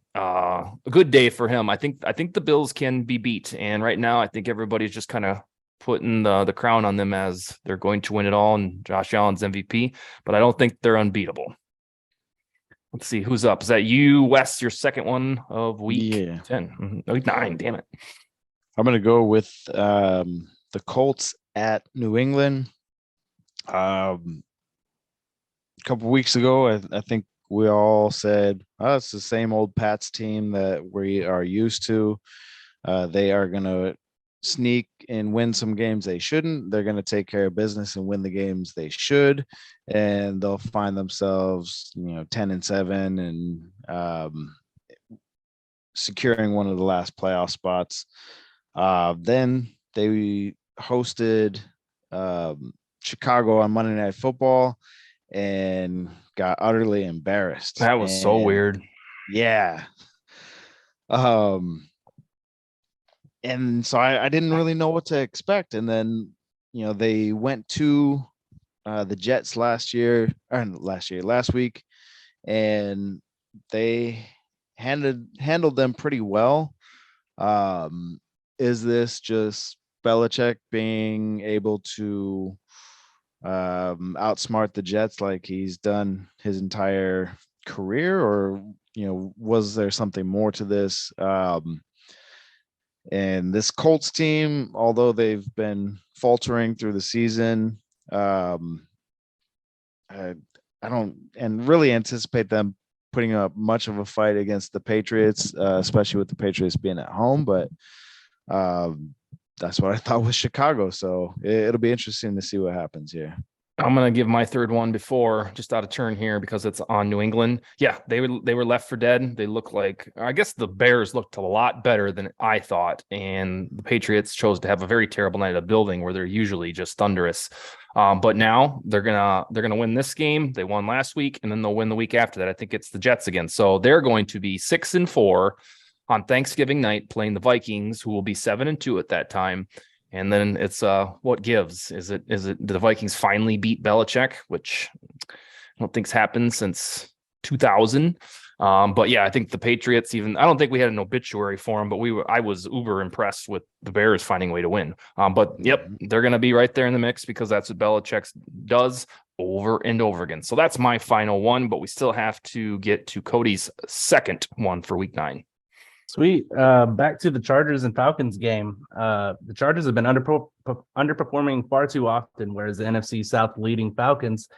good day for him. I think the Bills can be beat. And right now, I think everybody's just kind of putting the crown on them as they're going to win it all, and Josh Allen's MVP, but I don't think they're unbeatable. Let's see who's up. Is that you, Wes? Your second one of week 10, week 9. Damn it! I'm gonna go with the Colts at New England. A couple weeks ago, I think we all said, "Oh, it's the same old Pats team that we are used to. They are gonna sneak and win some games they shouldn't. They're going to take care of business and win the games they should, and they'll find themselves 10-7 and securing one of the last playoff spots." Then they hosted Chicago on Monday Night Football and got utterly embarrassed. That was so weird. Yeah. And so I didn't really know what to expect. And then, they went to the Jets last week, and they handled them pretty well. Is this just Belichick being able to outsmart the Jets like he's done his entire career, or, was there something more to this? And this Colts team, although they've been faltering through the season, I don't really anticipate them putting up much of a fight against the Patriots, especially with the Patriots being at home. But that's what I thought with Chicago. So it'll be interesting to see what happens here. I'm going to give my third one before, just out of turn here, because it's on New England. Yeah, they were left for dead. They look like, I guess the Bears looked a lot better than I thought, and the Patriots chose to have a very terrible night of building where they're usually just thunderous. But now they're gonna win this game. They won last week, and then they'll win the week after that. I think it's the Jets again. So they're going to be 6-4 on Thanksgiving night, playing the Vikings, who will be 7-2 at that time. And then it's what gives? Is it the Vikings finally beat Belichick, which I don't think's happened since 2000. But yeah, I think the Patriots, I don't think we had an obituary for them, but I was uber impressed with the Bears finding a way to win. But yep, they're going to be right there in the mix, because that's what Belichick does over and over again. So that's my final one, but we still have to get to Cody's second one for week 9. Sweet. Back to the Chargers and Falcons game. The Chargers have been underperforming far too often, whereas the NFC South leading Falcons,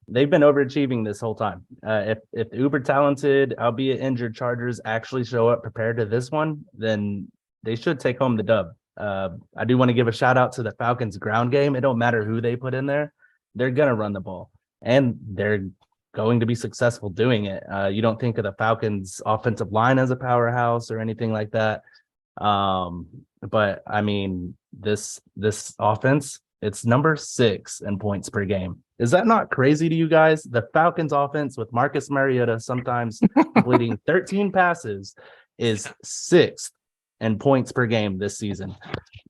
they've been overachieving this whole time. If the uber talented, albeit injured Chargers actually show up prepared to this one, then they should take home the dub. I do want to give a shout out to the Falcons ground game. It don't matter who they put in there. They're going to run the ball, and they're going to be successful doing it. You don't think of the Falcons offensive line as a powerhouse or anything like that. But I mean, this offense, it's number 6 in points per game. Is that not crazy to you guys? The Falcons offense with Marcus Mariota sometimes completing 13 passes is 6th in points per game this season.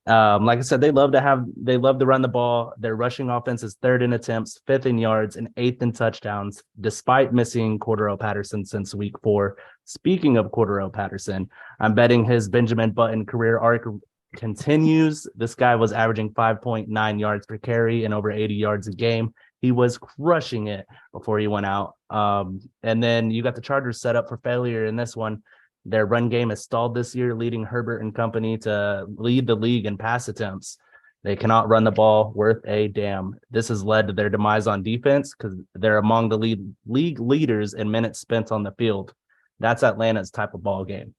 Like I said, they love to run the ball. Their rushing offense is 3rd in attempts, 5th in yards, and 8th in touchdowns, despite missing Cordero Patterson since week 4. Speaking of Cordero Patterson, I'm betting his Benjamin Button career arc continues. This guy was averaging 5.9 yards per carry and over 80 yards a game. He was crushing it before he went out. And then you got the Chargers set up for failure in this one. Their run game is stalled this year, leading Herbert and company to lead the league in pass attempts. They cannot run the ball worth a damn. This has led to their demise on defense because they're among the league leaders in minutes spent on the field. That's Atlanta's type of ball game.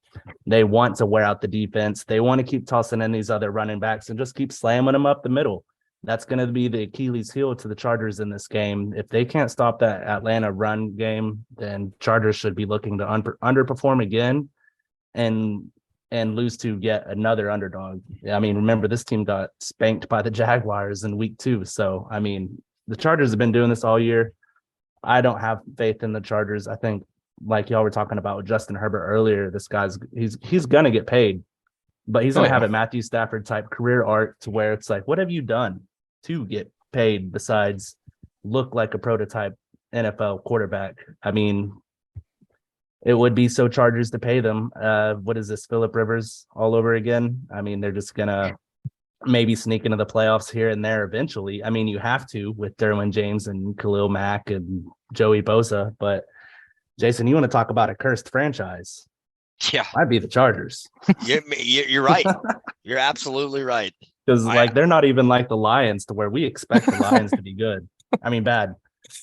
They want to wear out the defense. They want to keep tossing in these other running backs and just keep slamming them up the middle. That's going to be the Achilles heel to the Chargers in this game. If they can't stop that Atlanta run game, then Chargers should be looking to underperform again and lose to yet another underdog. I mean, remember, this team got spanked by the Jaguars in week 2. So, I mean, the Chargers have been doing this all year. I don't have faith in the Chargers. I think, like y'all were talking about with Justin Herbert earlier, this guy's he's gonna get paid, but he's gonna have a Matthew Stafford type career arc to where it's like, what have you done to get paid besides look like a prototype NFL quarterback? I mean, it would be so Chargers to pay them. What is this, Phillip Rivers all over again? I mean, they're just gonna maybe sneak into the playoffs here and there eventually. I mean, you have to with Derwin James and Khalil Mack and Joey Bosa, but Jason, you want to talk about a cursed franchise? Yeah, I'd be the Chargers. You're right. You're absolutely right. Because they're not even like the Lions to where we expect the Lions to be good. I mean, bad.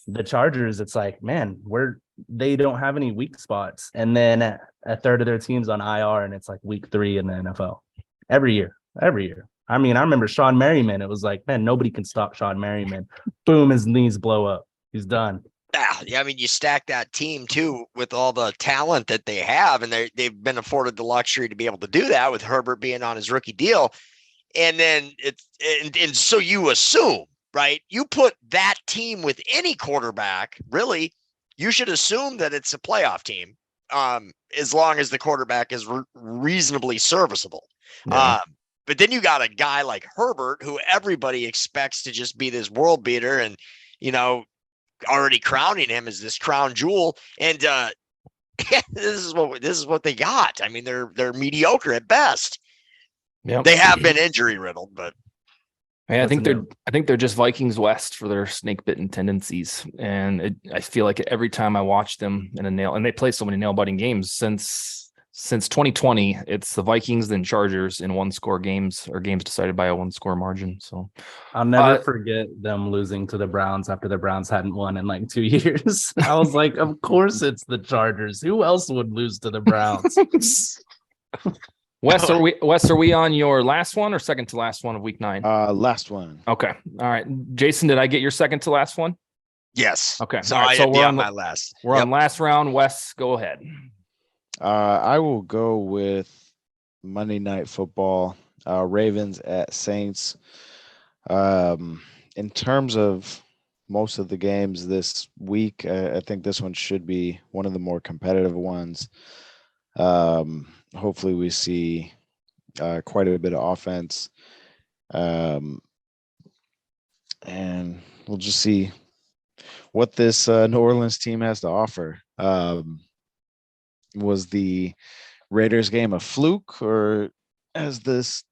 The Chargers, it's like, man, they don't have any weak spots. And then a third of their team's on IR, and it's like week 3 in the NFL. Every year. I mean, I remember Sean Merriman. It was like, man, nobody can stop Sean Merriman. Boom, his knees blow up. He's done. Yeah, I mean, you stack that team too with all the talent that they have, and they've been afforded the luxury to be able to do that with Herbert being on his rookie deal. And then so you assume, right? You put that team with any quarterback, really, you should assume that it's a playoff team, as long as the quarterback is reasonably serviceable. Yeah. But then you got a guy like Herbert, who everybody expects to just be this world beater, and already crowning him as this crown jewel. And this is what they got. I mean, they're mediocre at best. Yep. They have been injury riddled, but I think they're just Vikings West for their snake bitten tendencies. And I feel like every time I watch them and they play so many nail biting games since 2020, it's the Vikings, then Chargers in 1-score games, or games decided by a 1-score margin. So I'll never forget them losing to the Browns after the Browns hadn't won in like 2 years. I was like, of course it's the Chargers. Who else would lose to the Browns? Wes, are we on your last one or second to last one of week 9? Last one. Okay. All right. Jason, did I get your second to last one? yes. Okay. So All right, I'd be on my last. We're on last round. Wes, go ahead. I will go with Monday Night Football, Ravens at Saints. In terms of most of the games this week, I think this one should be one of the more competitive ones. Hopefully we see quite a bit of offense. And we'll just see what this New Orleans team has to offer. Was the Raiders game a fluke, or has this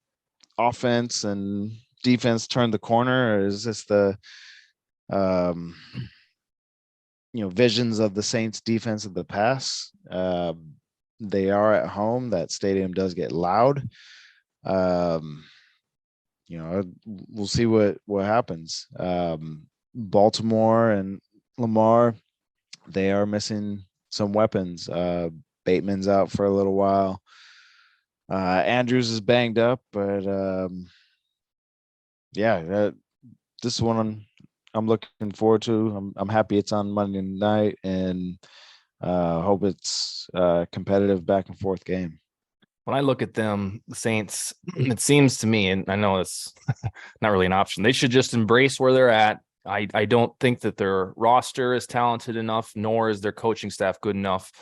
offense and defense turned the corner, or is this the visions of the Saints defense of the past? They are at home. That stadium does get loud. We'll see what happens. Baltimore and Lamar, they are missing some weapons. Bateman's out for a little while. Andrews is banged up, but this one I'm looking forward to. I'm happy it's on Monday night, and hope it's a competitive back and forth game. When I look at them, the Saints, it seems to me, and I know it's not really an option, they should just embrace where they're at. I don't think that their roster is talented enough, nor is their coaching staff good enough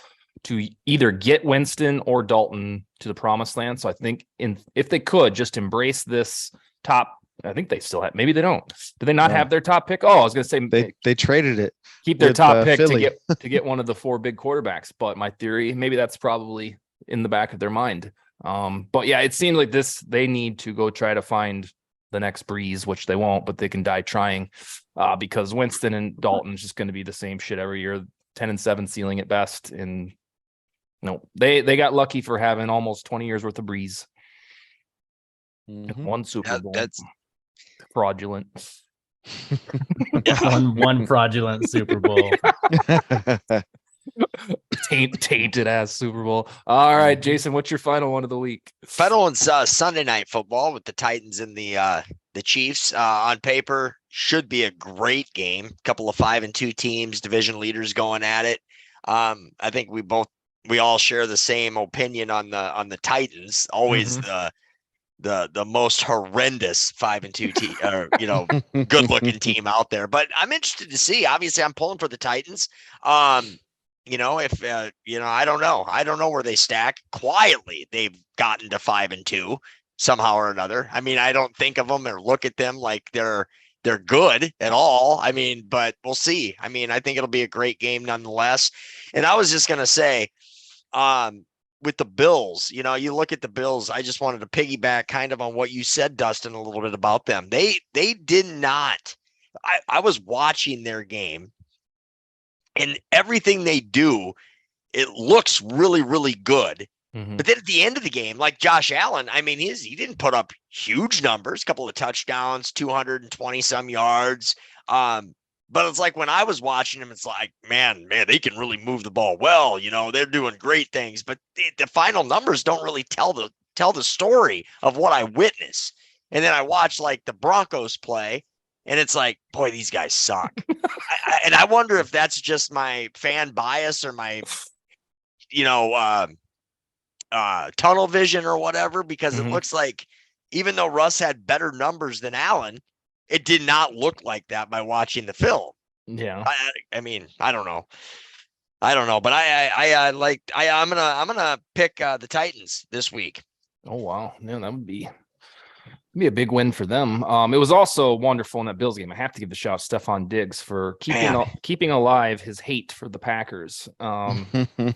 to either get Winston or Dalton to the promised land. So I think if they could just embrace this top, I think they still have, maybe they don't. Do they not have their top pick? Oh, I was going to say they traded it. Keep their top pick Philly to get one of the 4 big quarterbacks. But my theory, maybe that's probably in the back of their mind. But yeah, it seems like they need to go try to find the next Breeze, which they won't, but they can die trying, because Winston and Dalton is just going to be the same shit every year, 10-7 ceiling at best. And No, they got lucky for having almost 20 years worth of Breeze. Mhm. One Super Bowl. That's fraudulent. One fraudulent Super Bowl. Tainted ass Super Bowl. All right, Mhm. Jason, what's your final one of the week? final one's Sunday night football with the Titans and the Chiefs. On paper, should be a great game. Couple of 5-2 teams, division leaders going at it. I think we all share the same opinion on the Titans. Always the most horrendous 5-2 team, or good looking team out there. But I'm interested to see. Obviously, I'm pulling for the Titans. If I don't know where they stack. Quietly, they've gotten to 5-2 somehow or another. I mean, I don't think of them or look at them like they're good at all. I mean, but we'll see. I mean, I think it'll be a great game nonetheless. And I was just gonna say, with the Bills, you look at the Bills. I just wanted to piggyback kind of on what you said, Dustin, a little bit about them. They did not. I was watching their game, and everything they do, it looks really, really good. But then at the end of the game, like Josh Allen, I mean, he didn't put up huge numbers, a couple of touchdowns, 220 some yards. But it's like when I was watching him, it's like, man, they can really move the ball well. They're doing great things, but the final numbers don't really tell the story of what I witnessed. And then I watch like the Broncos play, and it's like, boy, these guys suck. And I wonder if that's just my fan bias or my, tunnel vision or whatever, because it looks like even though Russ had better numbers than Allen, it did not look like that by watching the film. Yeah. I mean, I don't know, but I'm gonna pick the Titans this week. Oh wow, man, that would be a big win for them. It was also wonderful in that Bills game. I have to give the shout to Stephon Diggs for keeping alive his hate for the Packers.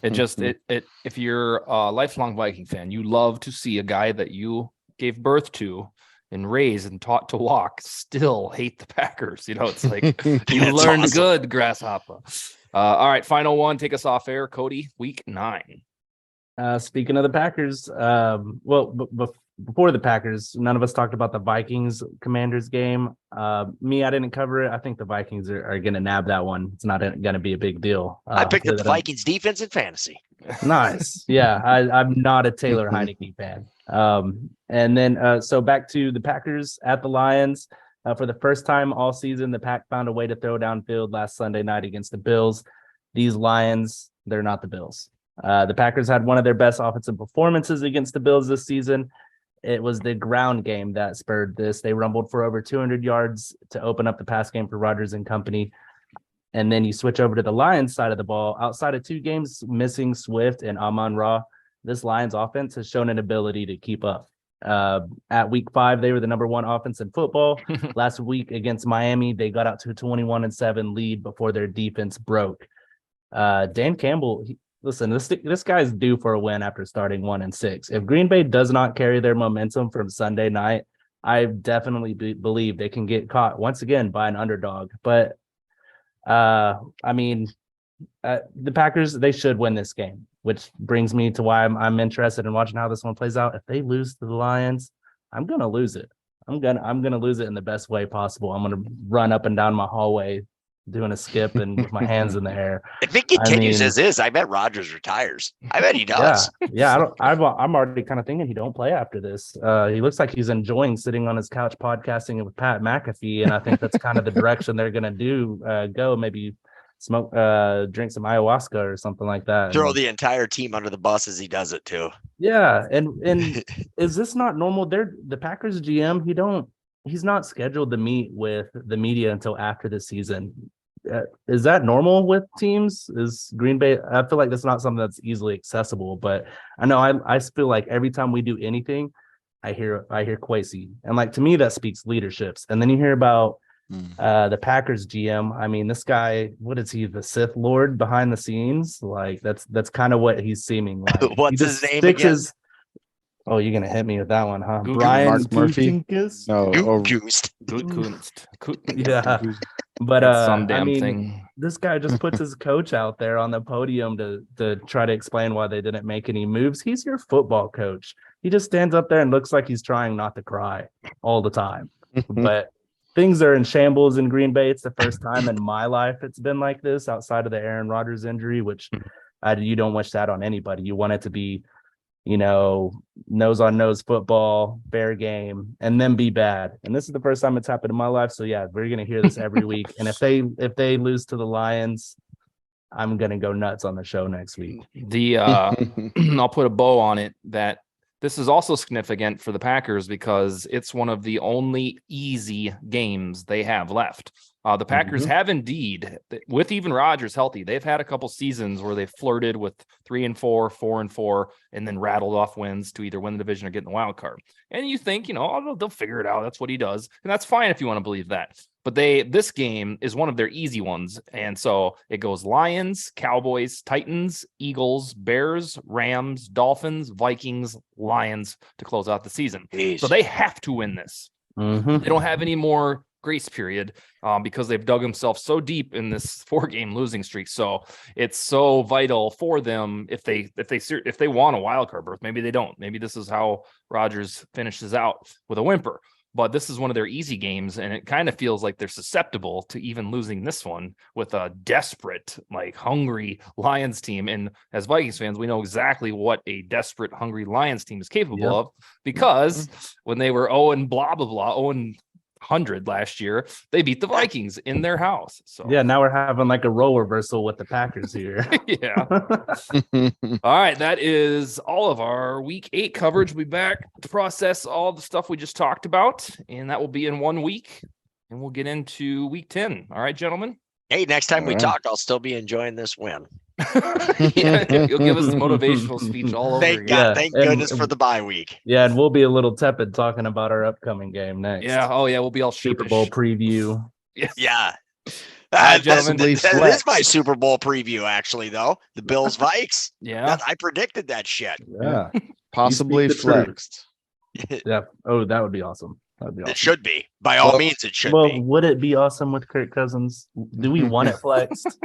If you're a lifelong Viking fan, you love to see a guy that you gave birth to and raised and taught to walk still hate the Packers. It's like you learned awesome. Good, grasshopper. All right, final one. Take us off air, Cody. Week 9. Speaking of the Packers, before the Packers, none of us talked about the Vikings Commanders game. I didn't cover it. I think the Vikings are going to nab that one. It's not going to be a big deal. I picked up the Vikings defense in fantasy. Nice. Yeah, I'm not a Taylor Heineke fan. And then so back to the Packers at the Lions. For the first time all season, the Pack found a way to throw downfield last Sunday night against the Bills. These Lions, they're not the Bills. The Packers had one of their best offensive performances against the Bills this season. It was the ground game that spurred this. They rumbled for over 200 yards to open up the pass game for Rodgers and company. And then you switch over to the Lions side of the ball. Outside of 2 games missing Swift and Amon-Ra, this Lions offense has shown an ability to keep up. At week 5, they were the number 1 offense in football. Last week against Miami, they got out to a 21-7 lead before their defense broke. Dan Campbell, listen, this guy's due for a win after starting 1-6. If Green Bay does not carry their momentum from Sunday night, I definitely believe they can get caught once again by an underdog. But the Packers, they should win this game, which brings me to why I'm interested in watching how this one plays out. If they lose to the Lions, I'm gonna lose it. I'm gonna lose it in the best way possible. I'm gonna run up and down my hallway doing a skip and with my hands in the air. If it continues as is, I bet Rodgers retires. I bet he does. Yeah. I'm already kind of thinking he don't play after this. He looks like he's enjoying sitting on his couch podcasting with Pat McAfee, and I think that's kind of the direction they're gonna go. Maybe smoke, drink some ayahuasca or something like that. Throw the entire team under the bus as he does it too. Yeah, and is this not normal? The Packers GM. He's not scheduled to meet with the media until after the season. Is that normal with teams? Is Green Bay? I feel like that's not something that's easily accessible, but I know I feel like every time we do anything, I hear Kwesi, and like to me that speaks leaderships. And then you hear about the Packers GM. I mean, this guy, what is he? The Sith Lord behind the scenes? Like that's kind of what he's seeming like. What's his name again? Oh, you're gonna hit me with that one, huh? Mark Brian Murphy? Gutekunst? No, Goose. Good Kunst. Yeah. But It's some I damn mean, thing. this guy just puts his coach out there on the podium to try to explain why they didn't make any moves. He's your football coach. He just stands up there and looks like he's trying not to cry all the time. But things are in shambles in Green Bay. It's the first time in my life it's been like this outside of the Aaron Rodgers injury, which you don't wish that on anybody. You want it to be, nose on nose football, fair game, and then be bad. And this is the first time it's happened in my life. So yeah, we're gonna hear this every week. And if they lose to the Lions, I'm gonna go nuts on the show next week. I'll put a bow on it that this is also significant for the Packers because it's one of the only easy games they have left. The Packers have indeed, with even Rodgers healthy, they've had a couple seasons where they flirted with 3-4, 4-4, and then rattled off wins to either win the division or get in the wild card. And you think, they'll figure it out. That's what he does. And that's fine if you want to believe that. But this game is one of their easy ones. And so it goes Lions, Cowboys, Titans, Eagles, Bears, Rams, Dolphins, Vikings, Lions to close out the season. Jeez. So they have to win this. They don't have any more grace period because they've dug themselves so deep in this 4-game losing streak. So it's so vital for them if they want a wild card berth. Maybe they don't. Maybe this is how Rodgers finishes out with a whimper. But this is one of their easy games, and it kind of feels like they're susceptible to even losing this one with a desperate, hungry Lions team. And as Vikings fans, we know exactly what a desperate, hungry Lions team is capable of because when they were 0 and blah, blah, blah, 0 and 100 last year, they beat the Vikings in their house. So yeah, now we're having a role reversal with the Packers here. Yeah. All right, that is all of our week 8 coverage. We'll be back to process all the stuff we just talked about, and that will be in 1 week, and we'll get into week 10. All right, gentlemen. Hey, next time we talk, I'll still be enjoying this win. Yeah, you'll give us a motivational speech all over Thank again. God, thank goodness for the bye week. Yeah, and we'll be a little tepid talking about our upcoming game next. Yeah, we'll be all Super sheepish. Bowl preview. Yeah. Gentlemen, that is my Super Bowl preview, actually, though. The Bills Vikes. Yeah. I predicted that shit. Yeah. Possibly You speak the truth. flexed. Yeah. Oh, that would be awesome. That'd be awesome. It should be. By all means, it should be. Would it be awesome with Kirk Cousins? Do we want it flexed?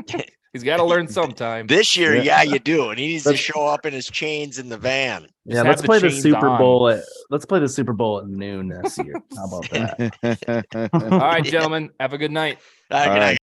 He's got to learn sometime. This year, yeah, you do. And he needs to show up in his chains in the van. Yeah, let's play the Super Bowl at noon this year. How about that? All right, gentlemen, have a good night. Good night.